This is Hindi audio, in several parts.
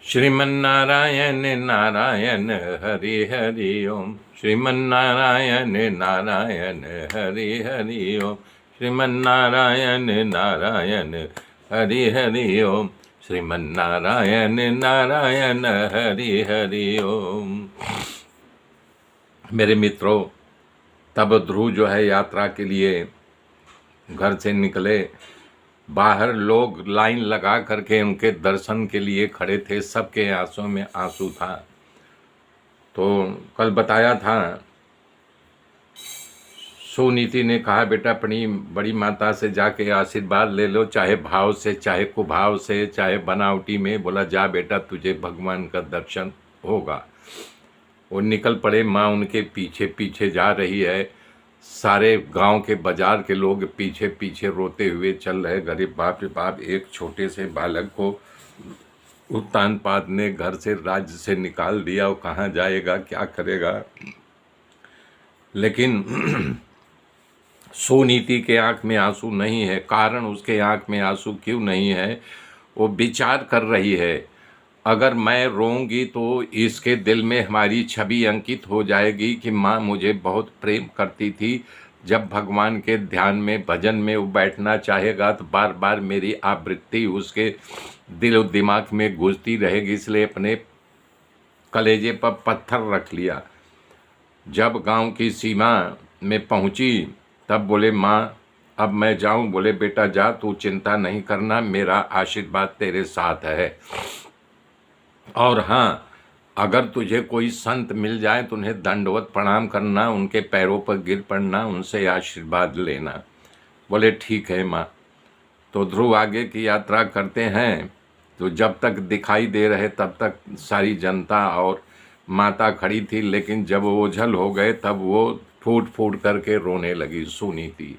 श्रीमन्नारायण नारायण हरि हरि ओम। श्रीमन्नारायण नारायण हरि हरि ओम। श्रीमन्नारायण नारायण हरि हरि ओम। श्रीमन्नारायण नारायण हरि हरि ओम। मेरे मित्रों, तब ध्रुव जो है यात्रा के लिए घर से निकले। बाहर लोग लाइन लगा करके उनके दर्शन के लिए खड़े थे, सबके आंसुओं में आंसू था। तो कल बताया था, सुनीति ने कहा बेटा अपनी बड़ी माता से जाके आशीर्वाद ले लो, चाहे भाव से, चाहे कुभाव से, चाहे बनावटी में। बोला जा बेटा, तुझे भगवान का दर्शन होगा। वो निकल पड़े, माँ उनके पीछे पीछे जा रही है। सारे गांव के बाजार के लोग पीछे पीछे रोते हुए चल रहे। गरीब बाप रे बाप, एक छोटे से बालक को उत्तानपाद ने घर से, राज्य से निकाल दिया। वो कहाँ जाएगा, क्या करेगा। लेकिन सुनीति के आंख में आंसू नहीं है। कारण उसके आंख में आंसू क्यों नहीं है, वो विचार कर रही है। अगर मैं रोऊंगी तो इसके दिल में हमारी छवि अंकित हो जाएगी कि माँ मुझे बहुत प्रेम करती थी। जब भगवान के ध्यान में, भजन में वो बैठना चाहेगा तो बार बार मेरी आवृत्ति उसके दिल और दिमाग में गूंजती रहेगी। इसलिए अपने कलेजे पर पत्थर रख लिया। जब गांव की सीमा में पहुंची तब बोले माँ अब मैं जाऊं। बोले बेटा जा, तू चिंता नहीं करना, मेरा आशीर्वाद तेरे साथ है। और हाँ, अगर तुझे कोई संत मिल जाए तो उन्हें दंडवत प्रणाम करना, उनके पैरों पर गिर पड़ना, उनसे आशीर्वाद लेना। बोले ठीक है माँ। तो ध्रुव आगे की यात्रा करते हैं। तो जब तक दिखाई दे रहे तब तक सारी जनता और माता खड़ी थी, लेकिन जब वो ओझल हो गए तब वो फूट फूट करके रोने लगी सुनीति।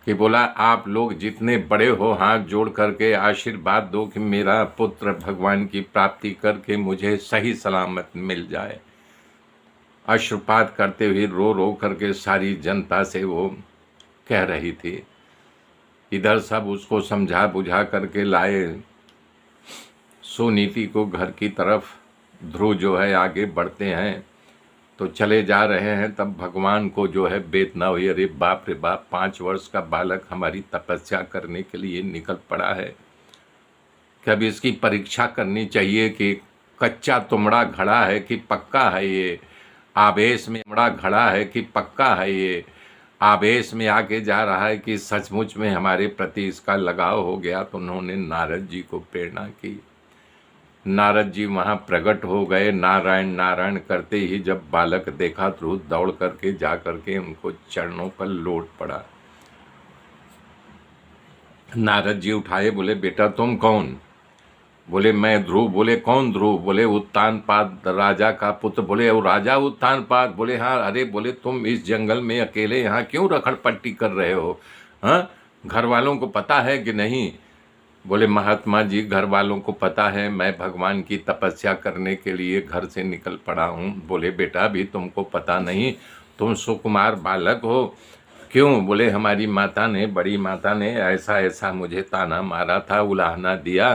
कि बोला आप लोग जितने बड़े हो, हाथ जोड़ करके आशीर्वाद दो कि मेरा पुत्र भगवान की प्राप्ति करके मुझे सही सलामत मिल जाए। अश्रुपात करते हुए रो रो करके सारी जनता से वो कह रही थी। इधर सब उसको समझा बुझा करके लाए सुनीति को घर की तरफ। ध्रुव जो है आगे बढ़ते हैं तो चले जा रहे हैं, तब भगवान को जो है वेदना हुई। अरे बाप रे बाप, 5 वर्ष का बालक हमारी तपस्या करने के लिए निकल पड़ा है। कभी इसकी परीक्षा करनी चाहिए कि कच्चा तुमड़ा घड़ा है कि पक्का है ये। आवेश में तुमड़ा घड़ा है कि पक्का है ये। आवेश में आके जा रहा है कि सचमुच में हमारे प्रति इसका लगाव हो गया। तो उन्होंने नारद जी को प्रेरणा की। नारद जी वहाँ प्रकट हो गए। नारायण नारायण करते ही जब बालक देखा तो दौड़ करके जा करके उनको चरणों पर लौट पड़ा। नारद जी उठाए, बोले बेटा तुम कौन। बोले मैं ध्रुव। बोले कौन ध्रुव। बोले उत्तानपाद राजा का पुत्र। बोले वो राजा उत्तानपाद। बोले हाँ। अरे बोले तुम इस जंगल में अकेले यहाँ क्यों रखड़ पट्टी कर रहे हो, हाँ, घर वालों को पता है कि नहीं। बोले महात्मा जी घर वालों को पता है, मैं भगवान की तपस्या करने के लिए घर से निकल पड़ा हूँ। बोले बेटा अभी तुमको पता नहीं, तुम सुकुमार बालक हो। क्यों। बोले हमारी माता ने, बड़ी माता ने ऐसा ऐसा मुझे ताना मारा था, उलाहना दिया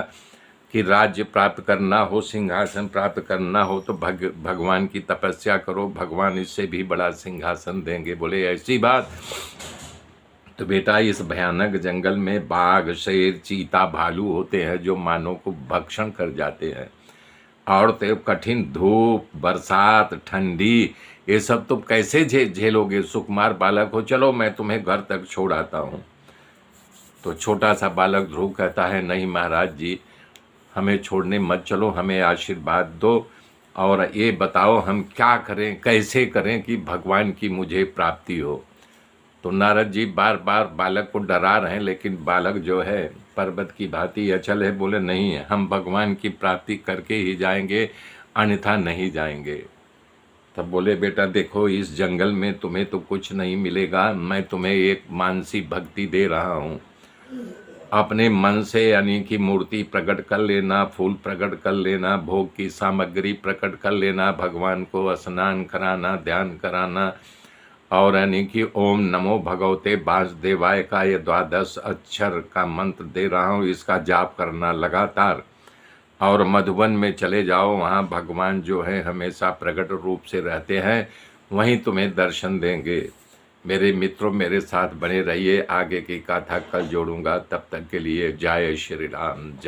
कि राज्य प्राप्त करना हो, सिंहासन प्राप्त करना हो तो भगवान की तपस्या करो, भगवान इससे भी बड़ा सिंहासन देंगे। बोले ऐसी बात। तो बेटा इस भयानक जंगल में बाघ, शेर, चीता, भालू होते हैं जो मानव को भक्षण कर जाते हैं। और तो कठिन धूप, बरसात, ठंडी, ये सब तुम कैसे झेलोगे। सुकुमार बालक हो, चलो मैं तुम्हें घर तक छोड़ आता हूँ। तो छोटा सा बालक ध्रुव कहता है नहीं महाराज जी, हमें छोड़ने मत चलो, हमें आशीर्वाद दो और ये बताओ हम क्या करें, कैसे करें कि भगवान की मुझे प्राप्ति हो। तो नारद जी बार बार बालक को डरा रहे हैं, लेकिन बालक जो है पर्वत की भांति अचल है। बोले नहीं, हम भगवान की प्राप्ति करके ही जाएंगे, अन्यथा नहीं जाएंगे। तब बोले बेटा देखो इस जंगल में तुम्हें तो कुछ नहीं मिलेगा, मैं तुम्हें एक मानसी भक्ति दे रहा हूँ। अपने मन से यानी कि मूर्ति प्रकट कर लेना, फूल प्रकट कर लेना, भोग की सामग्री प्रकट कर लेना, भगवान को स्नान कराना, ध्यान कराना, और यानी कि ओम नमो भगवते वासुदेवाय का ये 12 अक्षर का मंत्र दे रहा हूँ, इसका जाप करना लगातार। और मधुबन में चले जाओ, वहाँ भगवान जो है हमेशा प्रकट रूप से रहते हैं, वहीं तुम्हें दर्शन देंगे। मेरे मित्रों, मेरे साथ बने रहिए, आगे की कथा कल जोड़ूंगा। तब तक के लिए जय श्री राम। जय